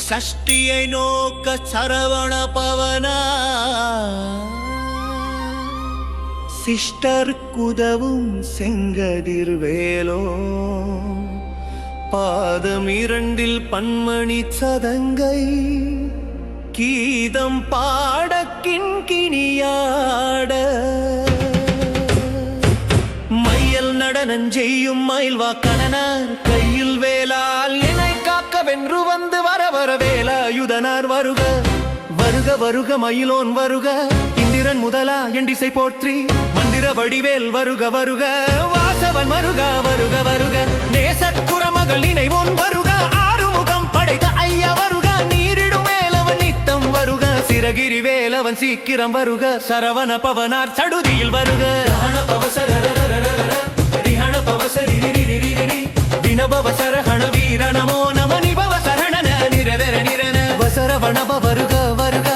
சஷ்டியை நோக்க சரவண பவனா சிஸ்டர் குதவும் செங்கதிர் வேலோ பாதம் இரண்டில் பன்மணி சதங்கை கீதம் பாட கிண்கிணியாட மையல் நடனஞ்செய்யும் மயில்வா கணனார் கையில் வேலால் என்னை காக்க வென்று வந்து வர வர வேலாயுதனார் வருக வருக வருக மயிலோன் வருக இந்திரன் முதலா எண்டிசை போற்றி மந்திர வடிவேல் வருக வருக வாசவன் வருக வருக வருக நேசக்குற மகள் நினைவோன் வருக ஆறுமுகம் படைத்த ஐயா வருக நீரிடும் வேலவன் நித்தம் வருக சிறகிரி வேலவன் சீக்கிரம் வருக சரவண பவனார் சடுதியில் வருக தினபவசரஹண வீர நமோ நம நிபவ சரணன நிரதர நிரன வசரவணப வருக வருக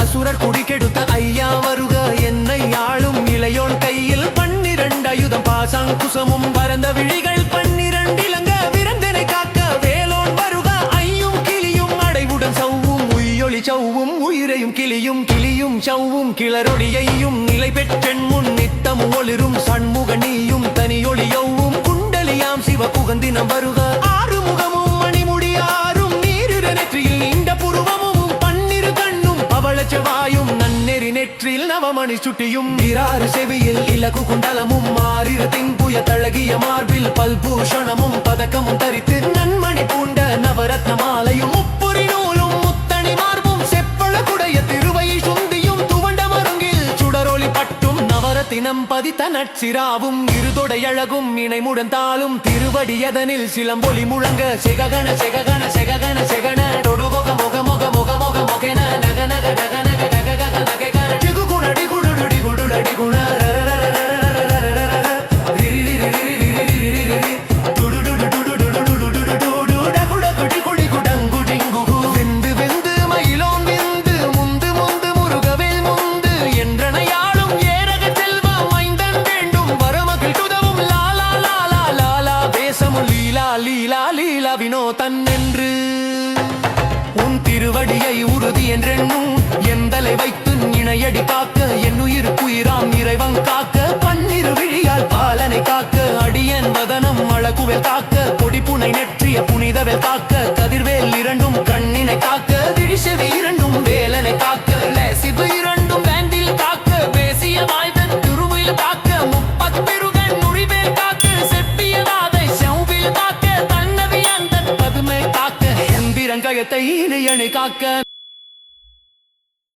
அசுரர் குடி கெடுத்த ஐயா வருக என்னை ஆளும் இளையோன் கையில் 12 ஆயுதம் பாசாங்குசமும் பரந்த விழிகள் 12 இலங்க விரந்தனை காக்க வேலோன் வருக ஐயும் கிளியும் அடைவுடன் சவ்வும் உய்யொளி சவ்வும் உயிரையும் கிளியும் கிளியும் சவ்வும் கிளரொளியையும் நிலை பெற்றென் முன் நித்தம் ஒளிரும் சண்முக நீயும் தனியொளியவும் குண்டலியாம் சிவ புகந்தினம் வருக ஆறுமுகமும் மணிமுடி ஆறும் நீரிரு நெற்றியில் நீண்ட புருவமும் 12 கண்ணும் அவளச்சவாயும் நன்னெறி நெற்றில் நவமணி சுட்டியும் இராறு செவியில் இலகு குண்டலமும் மாறிரு திங்குய தழகிய மார்பில் பல்பூஷணமும் பதக்கமும் தரித்து நன்மணி பூண்ட நவரத்ன மாலையும் முப்புரி நூலும் முத்தணி மார்பும் செப்பள குடைய திருவை சுந்தியும் துவண்ட மருங்கில் சுடரொளி பட்டும் நவரத்தினம் பதித்த நட்சிராவும் இருதொடை அழகும் இணைமுடன் தாளும் திருவடியதனில் சிலம்பொலி முழங்க செககன செககன செககன செகன தொடுமுக முக முக முக முக முகென நக நக நக நக நக நக நகைகன டிகுகுணடி குடுடி குடுடி குண தன்னென்று உன் திருவடியை உறுதி என்றென்னும் எந்தலை வைத்து இணையடி காக்க என் உயிருக்குயிராம் இறைவன் காக்க 12 விழியால் பாலனை காக்க அடியன் வதனம் அழகுவேல் காக்க பொடிப்புனை நெற்றிய புனிதவேல் காக்க கதிர்வேல் இரண்டும் கண்ணினை காக்க திரிசெவி இரண்டும் வேலனை காக்க லேசிவு இரண்டும் வேண்டில் காக்க பேசிய வாய்தன் திருவில் காக்க 30 பெருகன் நுழிவேல் காக்க செப்பியதாதை செவ்வில் காக்க கயத்தை இணையணை காக்க